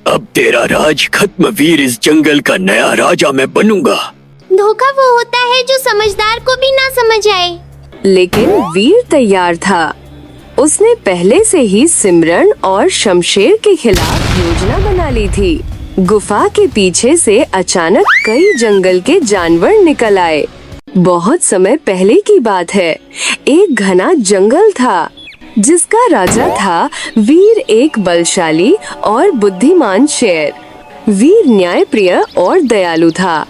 अब तेरा राज खत्म वीर, इस जंगल का नया राजा मैं बनूंगा। धोखा वो होता है जो समझदार को भी ना समझ आए। लेकिन वीर तैयार था। उसने पहले से ही सिमरन और शमशेर के खिलाफ योजना बना ली थी। गुफा के पीछे से अचानक कई जंगल के जानवर निकल आए। बहुत समय पहले की बात है। एक घना जंगल था जिसका राजा था वीर, एक बलशाली और बुद्धिमान शेर। वीर न्यायप्रिय और दयालु था,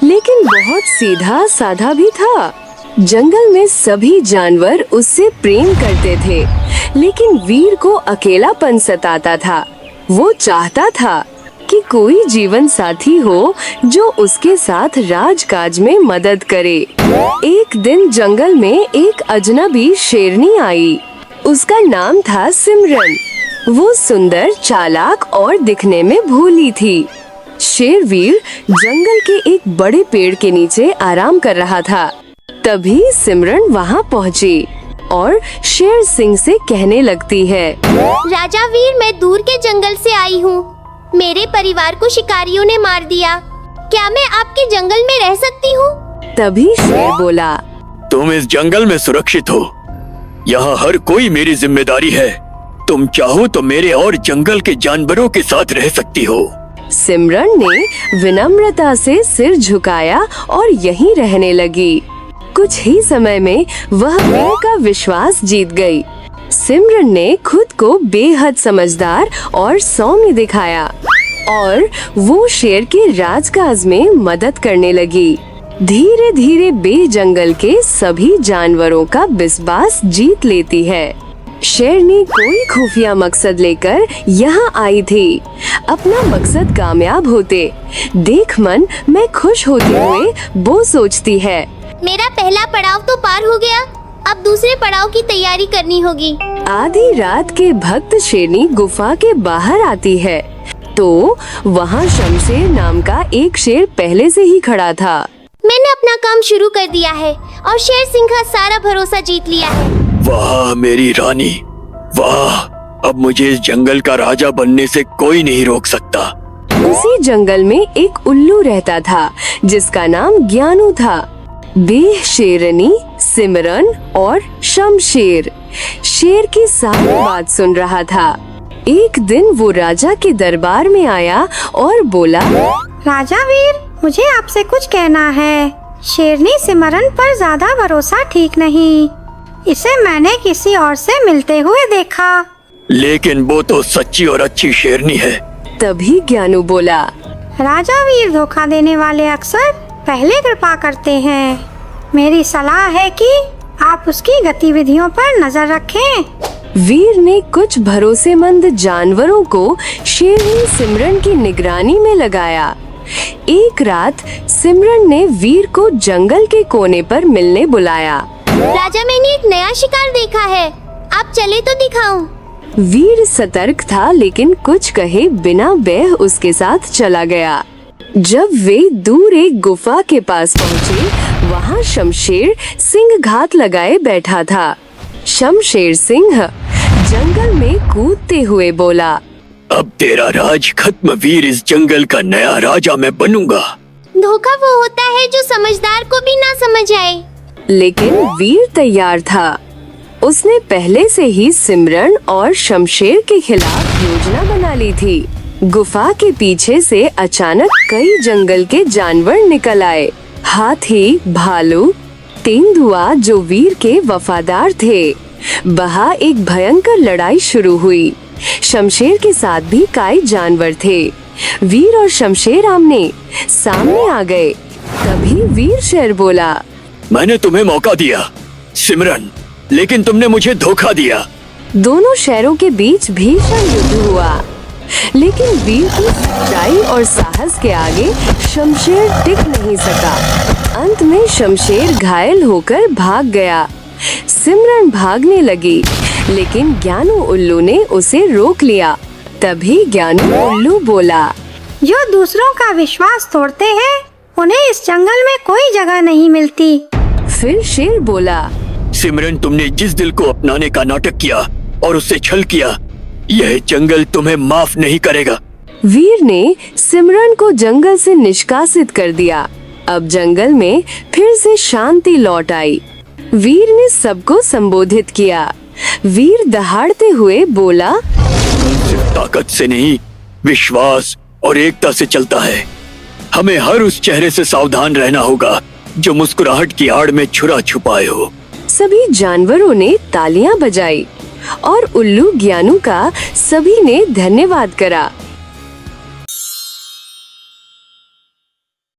लेकिन बहुत सीधा साधा भी था। जंगल में सभी जानवर उससे प्रेम करते थे, लेकिन वीर को अकेलापन सताता था। वो चाहता था कि कोई जीवन साथी हो जो उसके साथ राजकाज में मदद करे। एक दिन जंगल में एक अजनबी शेरनी आई। उसका नाम था सिमरन। वो सुंदर, चालाक और दिखने में भोली थी। शेरवीर जंगल के एक बड़े पेड़ के नीचे आराम कर रहा था। तभी सिमरन वहाँ पहुँची और शेर सिंह से कहने लगती है, राजा वीर, मैं दूर के जंगल से आई हूँ। मेरे परिवार को शिकारियों ने मार दिया। क्या मैं आपके जंगल में रह सकती हूँ? तभी शेर बोला, तुम इस जंगल में सुरक्षित हो। यहाँ हर कोई मेरी जिम्मेदारी है। तुम चाहो तो मेरे और जंगल के जानवरों के साथ रह सकती हो। सिमरन ने विनम्रता से सिर झुकाया और यहीं रहने लगी। कुछ ही समय में वह वीर का विश्वास जीत गई। सिमरन ने खुद को बेहद समझदार और सौम्य दिखाया और वो शेर के राजकाज में मदद करने लगी। धीरे धीरे बे जंगल के सभी जानवरों का विश्वास जीत लेती है। शेरनी कोई खुफिया मकसद लेकर यहाँ आई थी। अपना मकसद कामयाब होते देख मन में खुश होते हुए वो सोचती है, मेरा पहला पड़ाव तो पार हो गया, अब दूसरे पड़ाव की तैयारी करनी होगी। आधी रात के भक्त शेरनी गुफा के बाहर आती है तो वहाँ शमशेर नाम का एक शेर पहले से ही खड़ा था। मैंने अपना काम शुरू कर दिया है और शेर सिंह का सारा भरोसा जीत लिया है। वाह मेरी रानी, वाह! अब मुझे इस जंगल का राजा बनने से कोई नहीं रोक सकता। उसी जंगल में एक उल्लू रहता था जिसका नाम ज्ञानू था। बेह शेरनी, सिमरन और शमशेर शेर की सारी बात सुन रहा था। एक दिन वो राजा के दरबार में आया और बोला, राजा वीर, मुझे आपसे कुछ कहना है। शेरनी सिमरन पर ज्यादा भरोसा ठीक नहीं। इसे मैंने किसी और से मिलते हुए देखा। लेकिन वो तो सच्ची और अच्छी शेरनी है। तभी ज्ञानू बोला, राजा वीर, धोखा देने वाले अक्सर पहले कृपा करते हैं। मेरी सलाह है कि आप उसकी गतिविधियों पर नजर रखें। वीर ने कुछ भरोसेमंद जानवरों को शेरनी सिमरन की निगरानी में लगाया। एक रात सिमरन ने वीर को जंगल के कोने पर मिलने बुलाया। राजा, मैंने एक नया शिकार देखा है, आप चले तो दिखाऊं। वीर सतर्क था, लेकिन कुछ कहे बिना बेह उसके साथ चला गया। जब वे दूर एक गुफा के पास पहुँचे, वहाँ शमशेर सिंह घात लगाए बैठा था। शमशेर सिंह जंगल में कूदते हुए बोला, अब तेरा राज खत्म वीर, इस जंगल का नया राजा मैं बनूंगा। धोखा वो होता है जो समझदार को भी ना समझ आए। लेकिन वीर तैयार था। उसने पहले से ही सिमरन और शमशेर के खिलाफ योजना बना ली थी। गुफा के पीछे से अचानक कई जंगल के जानवर निकल आए। हाथी, भालू, तेंदुआ जो वीर के वफादार थे। वहाँ एक भयंकर लड़ाई शुरू हुई। शमशेर के साथ भी कई जानवर थे। वीर और शमशेर आमने सामने आ गए। तभी वीर शेर बोला, मैंने तुम्हें मौका दिया सिमरन, लेकिन तुमने मुझे धोखा दिया। दोनों शेरों के बीच भीषण युद्ध हुआ, लेकिन वीर की सच्चाई और साहस के आगे शमशेर टिक नहीं सका। अंत में शमशेर घायल होकर भाग गया। सिमरन भागने लगी, लेकिन ज्ञानू उल्लू ने उसे रोक लिया। तभी ज्ञानू उल्लू बोला, जो दूसरों का विश्वास तोड़ते हैं, उन्हें इस जंगल में कोई जगह नहीं मिलती। फिर शेर बोला, सिमरन, तुमने जिस दिल को अपनाने का नाटक किया और उससे छल किया, यह जंगल तुम्हें माफ नहीं करेगा। वीर ने सिमरन को जंगल से निष्कासित कर दिया। अब जंगल में फिर से शांति लौट आई। वीर ने सबको संबोधित किया। वीर दहाड़ते हुए बोला, सिर्फ ताकत से नहीं, विश्वास और एकता से चलता है। हमें हर उस चेहरे से सावधान रहना होगा जो मुस्कुराहट की आड़ में छुरा छुपाए हो। सभी जानवरों ने तालियां बजाई और उल्लू ज्ञानू का सभी ने धन्यवाद करा।